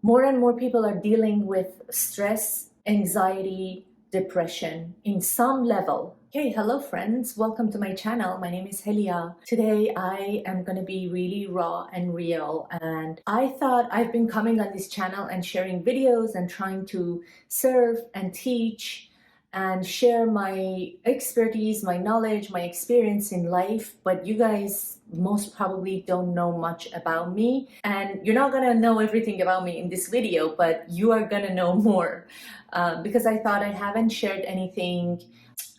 More and more people are dealing with stress, anxiety, depression in some level. Hey, hello friends, welcome to my channel. My name is Helia. Today I am going to be really raw and real, and I thought I've been coming on this channel and sharing videos and trying to serve and teach and share my expertise, my knowledge, my experience in life, but you guys most probably don't know much about me, and you're not gonna know everything about me in this video, but you are gonna know more because I thought I haven't shared anything,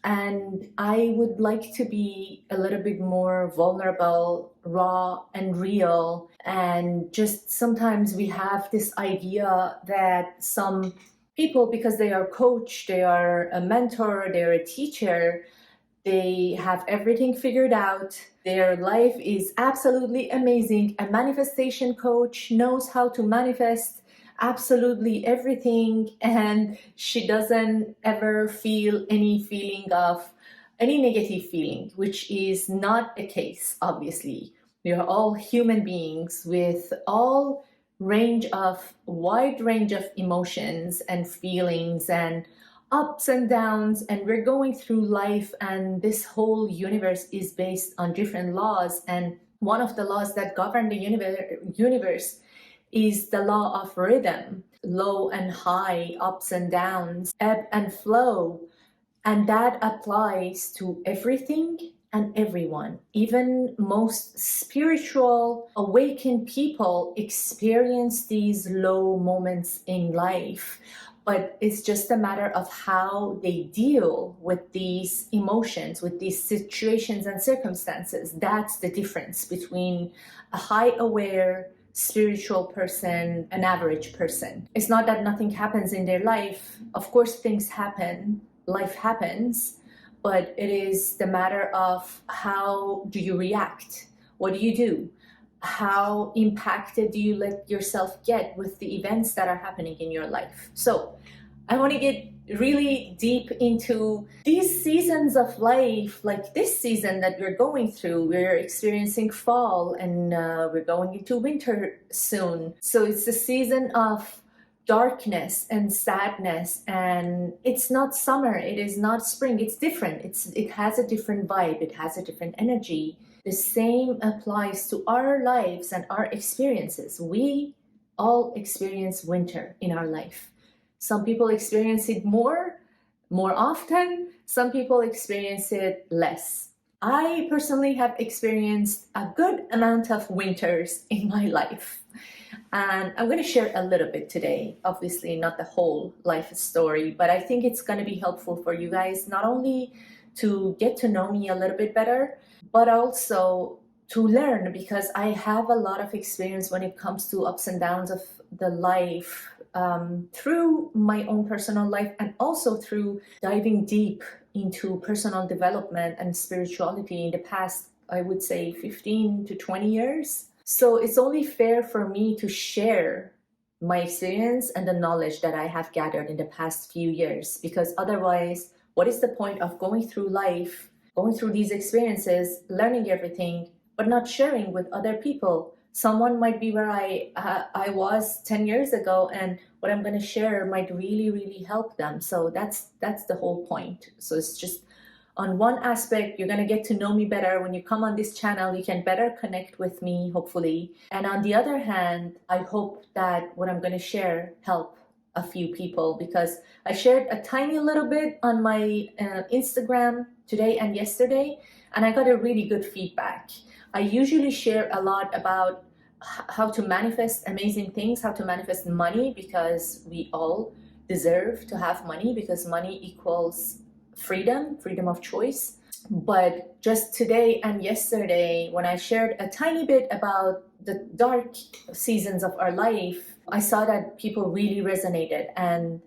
and I would like to be a little bit more vulnerable, raw and real. And just sometimes we have this idea that some people, because they are a coach, they are a mentor, they're a teacher, they have everything figured out, their life is absolutely amazing. A manifestation coach knows how to manifest absolutely everything, and she doesn't ever feel any feeling of any negative feeling, which is not the case. Obviously, we are all human beings with all wide range of emotions and feelings and ups and downs, and we're going through life, and this whole universe is based on different laws, and one of the laws that govern the universe is the law of rhythm, low and high, ups and downs, ebb and flow, and that applies to everything and everyone. Even most spiritual, awakened people experience these low moments in life, but it's just a matter of how they deal with these emotions, with these situations and circumstances. That's the difference between a high aware spiritual person, an average person. It's not that nothing happens in their life. Of course, things happen, life happens, but it is the matter of how do you react? What do you do? How impacted do you let yourself get with the events that are happening in your life? So I want to get really deep into these seasons of life. Like this season that we're going through, we're experiencing fall, and we're going into winter soon. So it's a season of darkness and sadness, and it's not summer, it is not spring, it's different. It has a different vibe, it has a different energy. The same applies to our lives and our experiences. We all experience winter in our life. Some people experience it more often, some people experience it less. I personally have experienced a good amount of winters in my life, and I'm going to share a little bit today. Obviously not the whole life story, but I think it's going to be helpful for you guys, not only to get to know me a little bit better, but also to learn, because I have a lot of experience when it comes to ups and downs of the life, through my own personal life, and also through diving deep into personal development and spirituality in the past, I would say 15 to 20 years. So it's only fair for me to share my experience and the knowledge that I have gathered in the past few years, because otherwise, what is the point of going through life, going through these experiences, learning everything, but not sharing with other people? Someone might be where I was 10 years ago, and what I'm going to share might really help them. So that's the whole point. So it's just on one aspect, you're going to get to know me better. When you come on this channel, you can better connect with me, hopefully. And on the other hand, I hope that what I'm going to share help a few people, because I shared a tiny little bit on my Instagram today and yesterday, and I got a really good feedback. I usually share a lot about how to manifest amazing things, how to manifest money, because we all deserve to have money, because money equals freedom of choice. But just today and yesterday, when I shared a tiny bit about the dark seasons of our life, I saw that people really resonated, and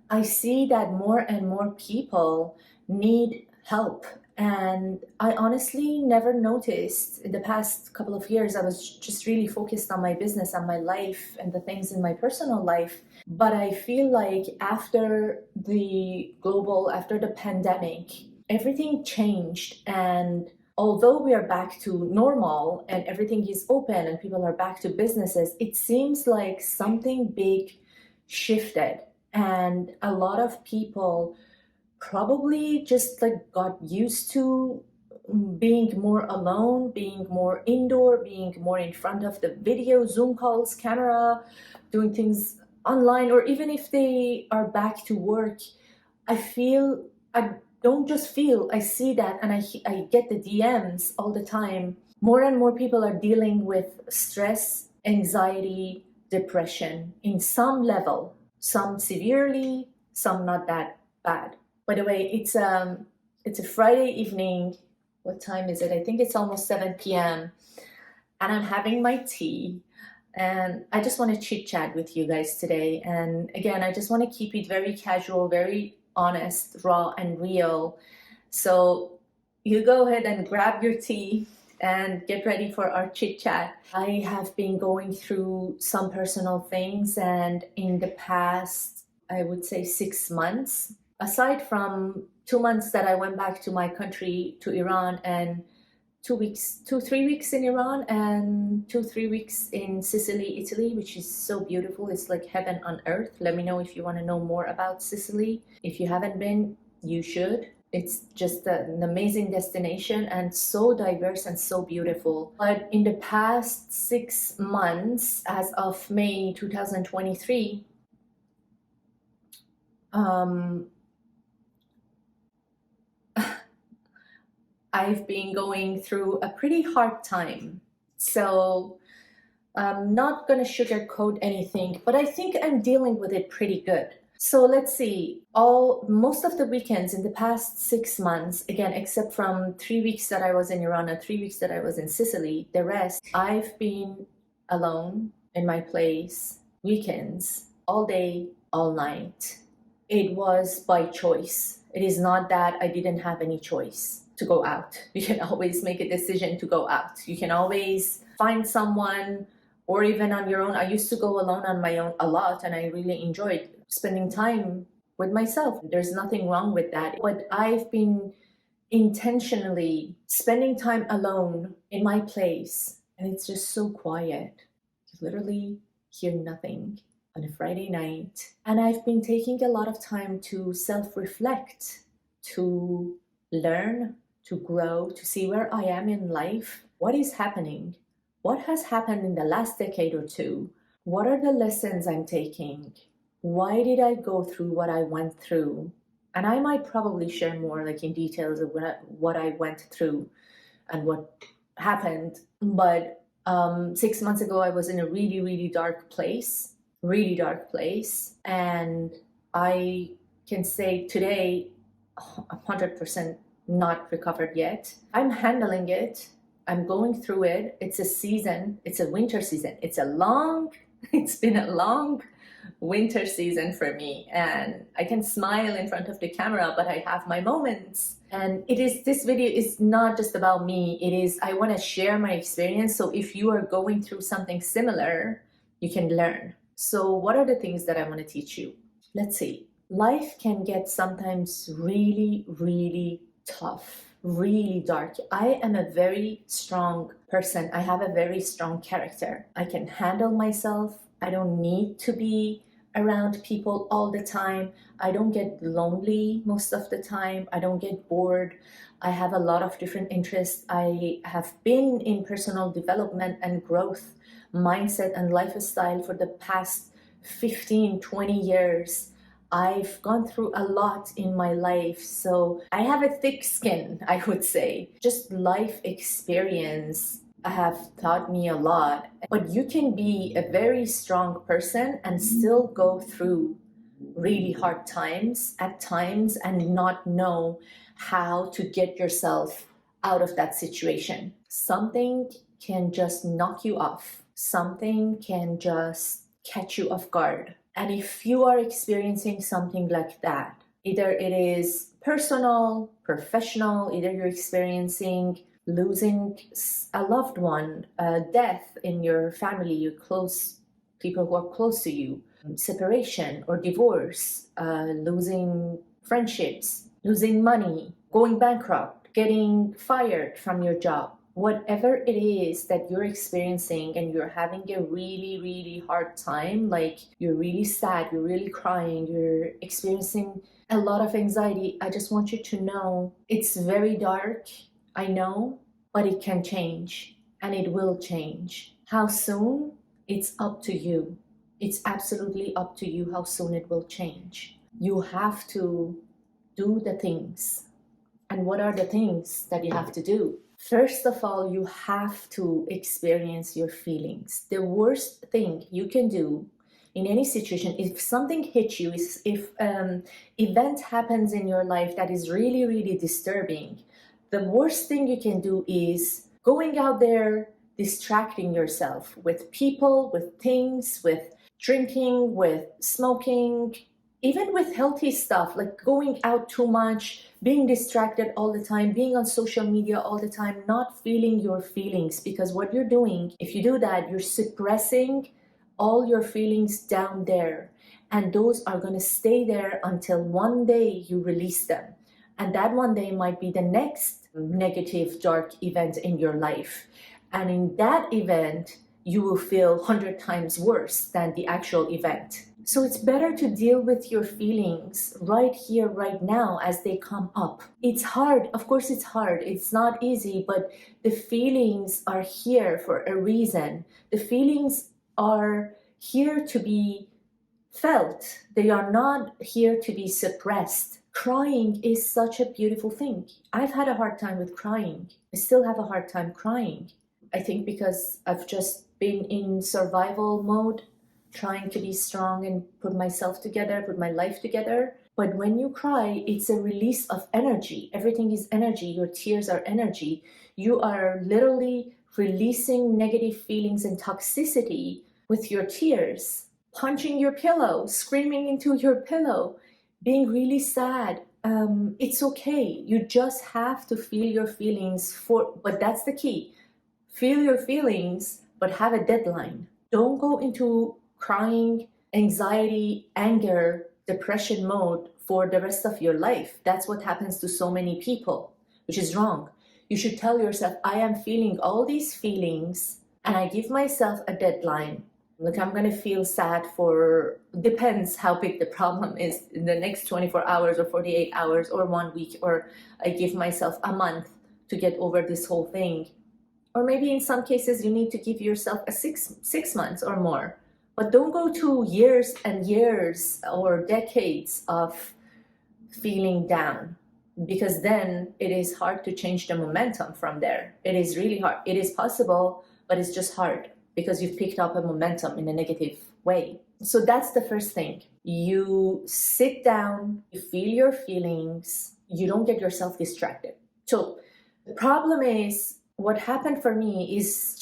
I see that more and more people need help. And I honestly never noticed. In the past couple of years, I was just really focused on my business and my life and the things in my personal life. But I feel like after the pandemic, everything changed, and although we are back to normal and everything is open and people are back to businesses, it seems like something big shifted, and a lot of people probably just like got used to being more alone, being more indoor, being more in front of the video, Zoom calls, camera, doing things online, or even if they are back to work, I don't just feel, I see that, and I get the DMs all the time. More and more people are dealing with stress, anxiety, depression in some level, some severely, some not that bad. By the way, it's a Friday evening. What time is it? I think it's almost 7 p.m. and I'm having my tea. And I just want to chit chat with you guys today. And again, I just want to keep it very casual, very honest, raw, and real. So you go ahead and grab your tea and get ready for our chit chat. I have been going through some personal things, and in the past, I would say 6 months, aside from 2 months that I went back to my country, to Iran, and 3 weeks in Iran, and 3 weeks in Sicily, Italy, which is so beautiful. It's like heaven on earth. Let me know if you want to know more about Sicily. If you haven't been, you should. It's just an amazing destination and so diverse and so beautiful. But in the past 6 months, as of May 2023, I've been going through a pretty hard time. So I'm not going to sugarcoat anything, but I think I'm dealing with it pretty good. So let's see, most of the weekends in the past 6 months, again, except from 3 weeks that I was in Iran and 3 weeks that I was in Sicily, the rest, I've been alone in my place, weekends, all day, all night. It was by choice. It is not that I didn't have any choice to go out. You can always make a decision to go out. You can always find someone, or even on your own. I used to go alone on my own a lot, and I really enjoyed spending time with myself. There's nothing wrong with that. But I've been intentionally spending time alone in my place, and it's just so quiet. You literally hear nothing on a Friday night. And I've been taking a lot of time to self-reflect, to learn, to grow, to see where I am in life. What is happening? What has happened in the last decade or two? What are the lessons I'm taking? Why did I go through what I went through? And I might probably share more like in details of what I went through and what happened. But 6 months ago, I was in a really, really dark place. And I can say today, 100% not recovered yet. I'm handling it. I'm going through it. It's a season. It's a winter season. It's been a long winter season for me. And I can smile in front of the camera, but I have my moments. And this video is not just about me. I want to share my experience. So if you are going through something similar, you can learn. So what are the things that I want to teach you? Let's see. Life can get sometimes really, really tough, really dark. I am a very strong person. I have a very strong character. I can handle myself. I don't need to be around people all the time. I don't get lonely most of the time. I don't get bored. I have a lot of different interests. I have been in personal development and growth mindset and lifestyle for the past 15, 20 years. I've gone through a lot in my life, so I have a thick skin, I would say. Just life experience have taught me a lot. But you can be a very strong person and still go through really hard times at times and not know how to get yourself out of that situation. Something can just knock you off. Something can just catch you off guard. And if you are experiencing something like that, either it is personal, professional, either you're experiencing losing a loved one, death in your family, your close people who are close to you, separation or divorce, losing friendships, losing money, going bankrupt, getting fired from your job, whatever it is that you're experiencing and you're having a really, really hard time, like you're really sad, you're really crying, you're experiencing a lot of anxiety, I just want you to know it's very dark, I know, but it can change and it will change. How soon? It's up to you. It's absolutely up to you how soon it will change. You have to do the things. And what are the things that you have to do? First of all, you have to experience your feelings. The worst thing you can do in any situation, if something hits you, if event happens in your life that is really, really disturbing, the worst thing you can do is going out there, distracting yourself with people, with things, with drinking, with smoking, even with healthy stuff, like going out too much, being distracted all the time, being on social media all the time, not feeling your feelings. Because what you're doing, if you do that, you're suppressing all your feelings down there. And those are going to stay there until one day you release them. And that one day might be the next negative, dark event in your life. And in that event, you will feel 100 times worse than the actual event. So it's better to deal with your feelings right here, right now, as they come up. It's hard. Of course, it's hard. It's not easy, but the feelings are here for a reason. The feelings are here to be felt. They are not here to be suppressed. Crying is such a beautiful thing. I've had a hard time with crying. I still have a hard time crying. I think because I've just been in survival mode, trying to be strong and put myself together, put my life together. But when you cry, it's a release of energy. Everything is energy. Your tears are energy. You are literally releasing negative feelings and toxicity with your tears, punching your pillow, screaming into your pillow, being really sad. It's okay. You just have to feel your feelings but that's the key. Feel your feelings, but have a deadline. Don't go into crying, anxiety, anger, depression mode for the rest of your life. That's what happens to so many people, which is wrong. You should tell yourself, I am feeling all these feelings and I give myself a deadline. Like I'm going to feel sad for, depends how big the problem is, in the next 24 hours or 48 hours or 1 week, or I give myself a month to get over this whole thing. Or maybe in some cases you need to give yourself a six months or more. But don't go to years and years or decades of feeling down, because then it is hard to change the momentum from there. It is really hard. It is possible, but it's just hard because you've picked up a momentum in a negative way. So that's the first thing. You sit down, you feel your feelings, you don't get yourself distracted. So the problem is, what happened for me is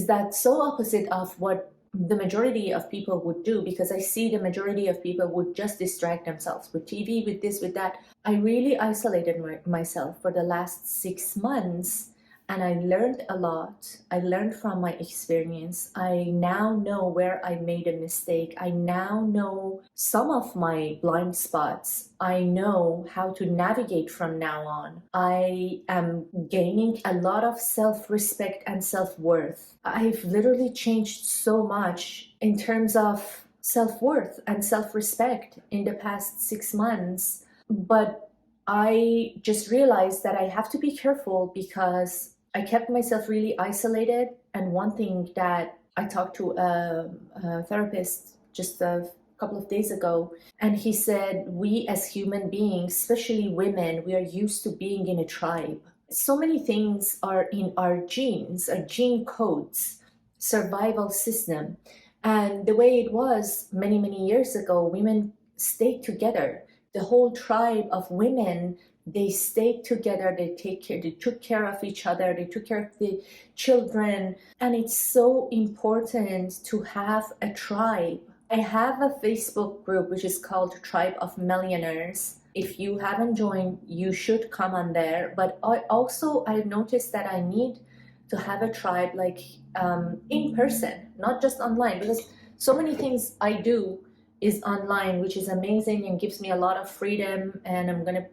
that so opposite of what the majority of people would do, because I see the majority of people would just distract themselves with TV, with this, with that. I really isolated myself for the last 6 months, and I learned a lot. I learned from my experience. I now know where I made a mistake. I now know some of my blind spots. I know how to navigate from now on. I am gaining a lot of self-respect and self-worth. I've literally changed so much in terms of self-worth and self-respect in the past 6 months. But I just realized that I have to be careful because I kept myself really isolated. And one thing that I talked to a therapist just a couple of days ago, and he said, we as human beings, especially women, we are used to being in a tribe. So many things are in our genes, our gene codes, survival system. And the way it was many, many years ago, women stayed together. The whole tribe of women, they stayed together, they took care of each other, they took care of the children. And it's so important to have a tribe. I have a Facebook group which is called Tribe of Millionaires. If you haven't joined, you should come on there. But I've noticed that I need to have a tribe like in person, not just online, because so many things I do is online, which is amazing and gives me a lot of freedom, and I'm going to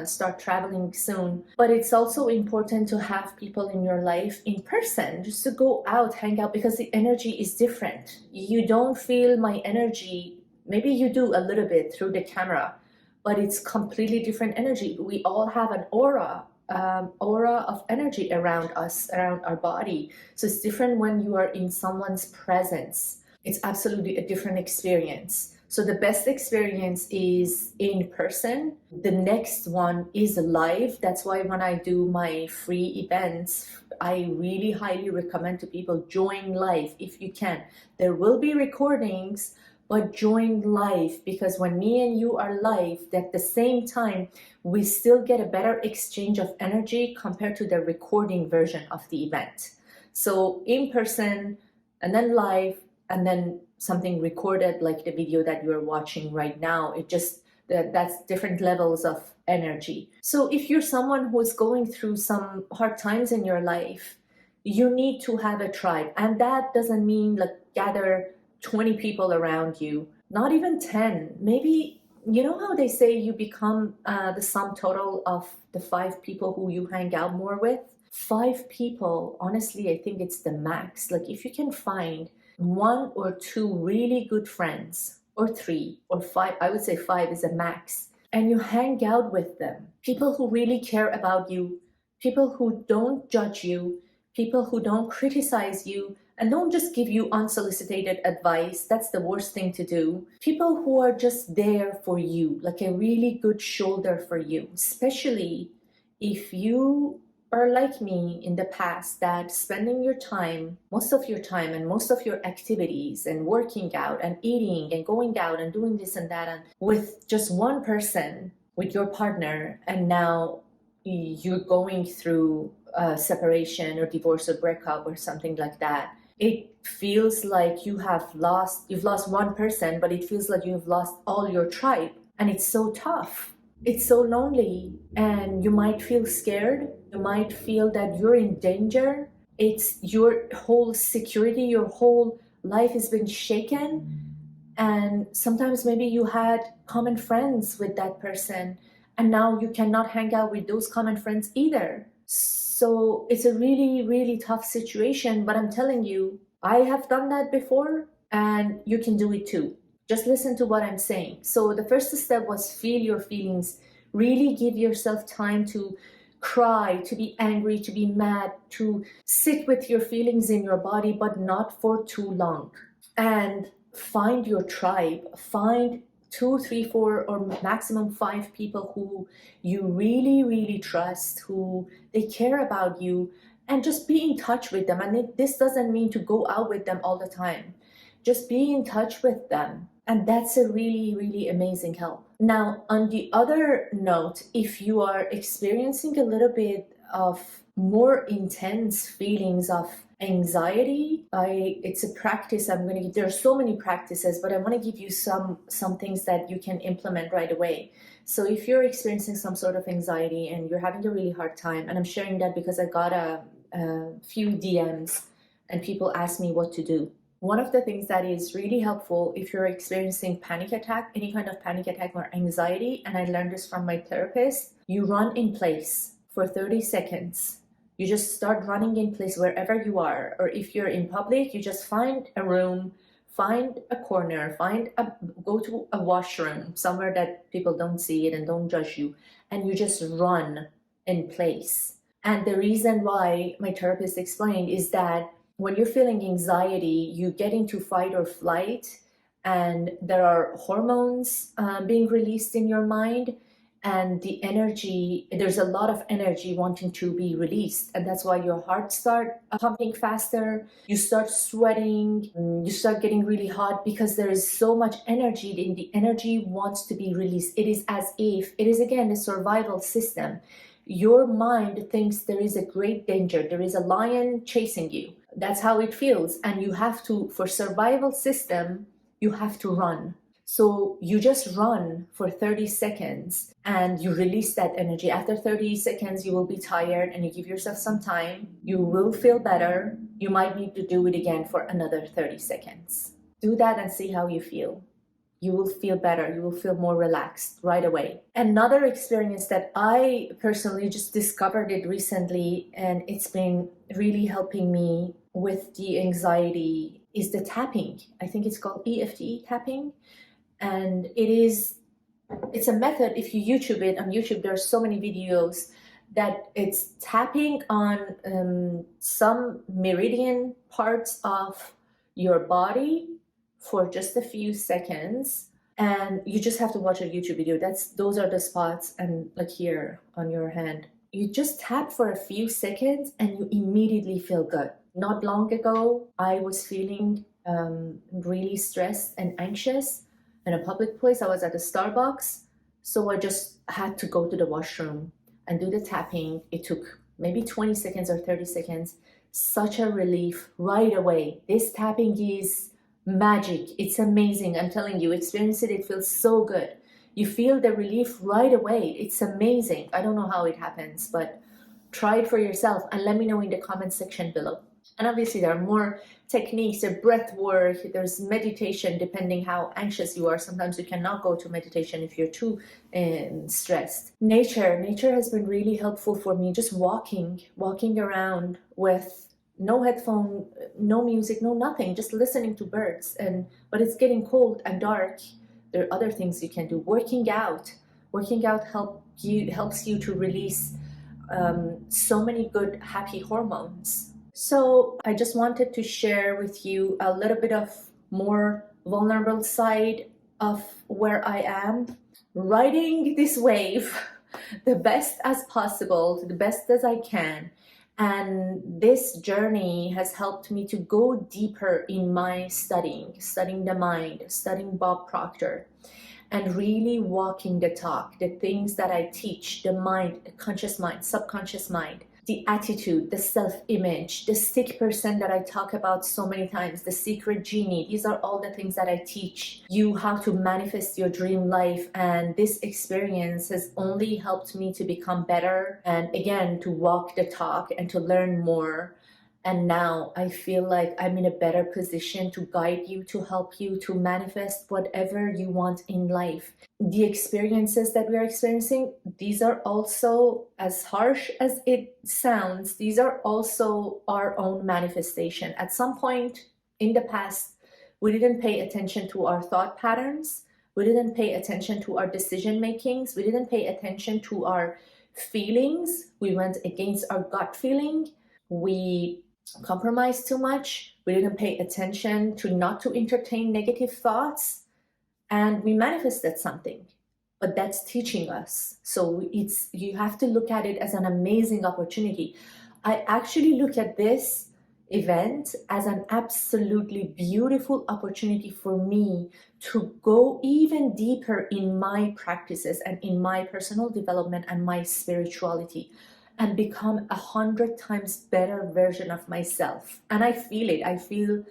start traveling soon. But it's also important to have people in your life in person, just to go out, hang out, because the energy is different. You don't feel my energy. Maybe you do a little bit through the camera, but it's completely different energy. We all have an aura of energy around us, around our body. So it's different when you are in someone's presence. It's absolutely a different experience. So the best experience is in person. The next one is live. That's why when I do my free events, I really highly recommend to people join live if you can. There will be recordings, but join live, because when me and you are live at the same time, we still get a better exchange of energy compared to the recording version of the event. So in person and then live and then something recorded like the video that you're watching right now. It just that's different levels of energy. So if you're someone who is going through some hard times in your life, you need to have a tribe. And that doesn't mean like gather 20 people around you, not even 10. Maybe, you know how they say you become the sum total of the 5 people who you hang out more with? 5 people, honestly, I think it's the max. Like if you can find 1 or 2 really good friends, or 3 or 5, I would say 5 is a max, and you hang out with them, people who really care about you, people who don't judge you, people who don't criticize you, and don't just give you unsolicited advice. That's the worst thing to do. People who are just there for you, like a really good shoulder for you, especially if you are like me in the past, that spending your time, most of your time and most of your activities and working out and eating and going out and doing this and that, and with just one person, with your partner, and now you're going through separation or divorce or breakup or something like that. It feels like you've lost one person, but it feels like you've lost all your tribe. And it's so tough. It's so lonely. And you might feel scared. You might feel that you're in danger. It's your whole security, your whole life has been shaken. And sometimes maybe you had common friends with that person, and now you cannot hang out with those common friends either. So it's a really, really tough situation, but I'm telling you, I have done that before and you can do it too. Just listen to what I'm saying. So the first step was feel your feelings. Really give yourself time to cry, to be angry, to be mad, to sit with your feelings in your body, but not for too long. And find your tribe. Find 2, 3, 4, or maximum 5 people who you really, really trust, who they care about you, and just be in touch with them. And this doesn't mean to go out with them all the time. Just be in touch with them. And that's a really, really amazing help. Now, on the other note, if you are experiencing a little bit of more intense feelings of anxiety, it's a practice I'm going to give. There are so many practices, but I want to give you some things that you can implement right away. So if you're experiencing some sort of anxiety and you're having a really hard time, and I'm sharing that because I got a few DMs and people ask me what to do. One of the things that is really helpful if you're experiencing panic attack, any kind of panic attack or anxiety, and I learned this from my therapist, you run in place for 30 seconds. You just start running in place wherever you are. Or if you're in public, you just find a room, find a corner, go to a washroom, somewhere that people don't see it and don't judge you, and you just run in place. And the reason why my therapist explained is that when you're feeling anxiety, you get into fight or flight, and there are hormones being released in your mind, and the energy, there's a lot of energy wanting to be released, and that's why your heart starts pumping faster, you start sweating, you start getting really hot, because there is so much energy, and the energy wants to be released. It is as if, it is again a survival system. Your mind thinks there is a great danger, there is a lion chasing you. That's how it feels, and you have to, for survival system, you have to run. So you just run for 30 seconds and you release that energy. After 30 seconds, you will be tired and you give yourself some time. You will feel better. You might need to do it again for another 30 seconds. Do that and see how you feel. you will feel better. You will feel more relaxed right away. Another experience that I personally just discovered it recently, and it's been really helping me with the anxiety, is the tapping. I think it's called EFT tapping. And it's a method. If you YouTube it on YouTube, there are so many videos that it's tapping on some meridian parts of your body for just a few seconds, and you just have to watch a YouTube video. Those are the spots, and like here on your hand, you just tap for a few seconds and you immediately feel good. Not long ago, I was feeling really stressed and anxious in a public place. I was at a Starbucks, so I just had to go to the washroom and do the tapping. It took maybe 20 seconds or 30 seconds. Such a relief right away. This tapping is magic. It's amazing. I'm telling you, experience it. It feels so good. You feel the relief right away. It's amazing. I don't know how it happens, but try it for yourself and let me know in the comment section below. And obviously there are more techniques, there's breath work, there's meditation, depending how anxious you are. Sometimes you cannot go to meditation if you're too stressed. Nature has been really helpful for me. Just walking around with no headphone, no music, no nothing, just listening to birds. But it's getting cold and dark. There are other things you can do. Working out helps you to release so many good happy hormones. So I just wanted to share with you a little bit of more vulnerable side of where I am, riding this wave the best as possible, the best as I can. And this journey has helped me to go deeper in my studying the mind, studying Bob Proctor, and really walking the talk, the things that I teach, the mind, the conscious mind, subconscious mind, the attitude, the self-image, the sick person that I talk about so many times, the secret genie. These are all the things that I teach you how to manifest your dream life. And this experience has only helped me to become better and again, to walk the talk and to learn more. And now I feel like I'm in a better position to guide you, to help you to manifest whatever you want in life. The experiences that we are experiencing, these are also, as harsh as it sounds, these are also our own manifestation. At some point in the past, we didn't pay attention to our thought patterns. We didn't pay attention to our decision makings. We didn't pay attention to our feelings. We went against our gut feeling. We compromised too much. We didn't pay attention to not to entertain negative thoughts, and we manifested something. But that's teaching us. So you have to look at it as an amazing opportunity. I actually look at this event as an absolutely beautiful opportunity for me to go even deeper in my practices and in my personal development and my spirituality, and become 100 times better version of myself. And I feel it. I feel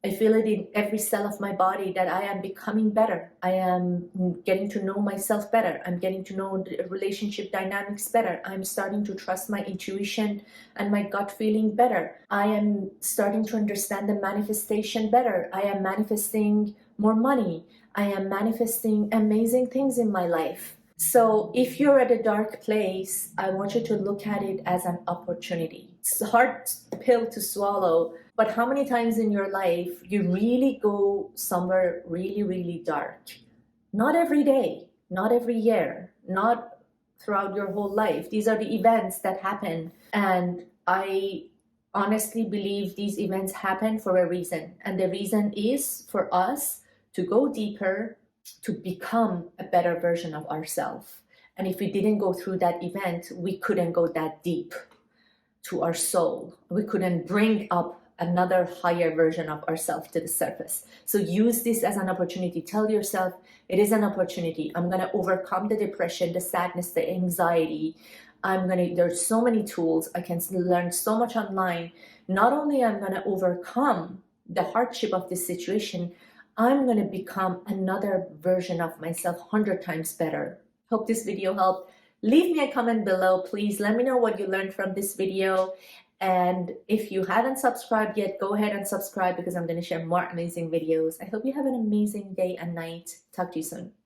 it in every cell of my body that I am becoming better. I am getting to know myself better. I'm getting to know the relationship dynamics better. I'm starting to trust my intuition and my gut feeling better. I am starting to understand the manifestation better. I am manifesting more money. I am manifesting amazing things in my life. So if you're at a dark place, I want you to look at it as an opportunity. It's a hard pill to swallow, but how many times in your life you really go somewhere really, really dark? Not every day, not every year, not throughout your whole life. These are the events that happen. And I honestly believe these events happen for a reason. And the reason is for us to go deeper, to become a better version of ourselves. And if we didn't go through that event, we couldn't go that deep to our soul. We couldn't bring up another higher version of ourselves to the surface. So use this as an opportunity. Tell yourself, it is an opportunity. I'm going to overcome the depression, the sadness, the anxiety. There's so many tools. I can learn so much online. Not only I'm going to overcome the hardship of this situation, I'm going to become another version of myself 100 times better. Hope this video helped. Leave me a comment below, please. Let me know what you learned from this video. And if you haven't subscribed yet, go ahead and subscribe because I'm going to share more amazing videos. I hope you have an amazing day and night. Talk to you soon.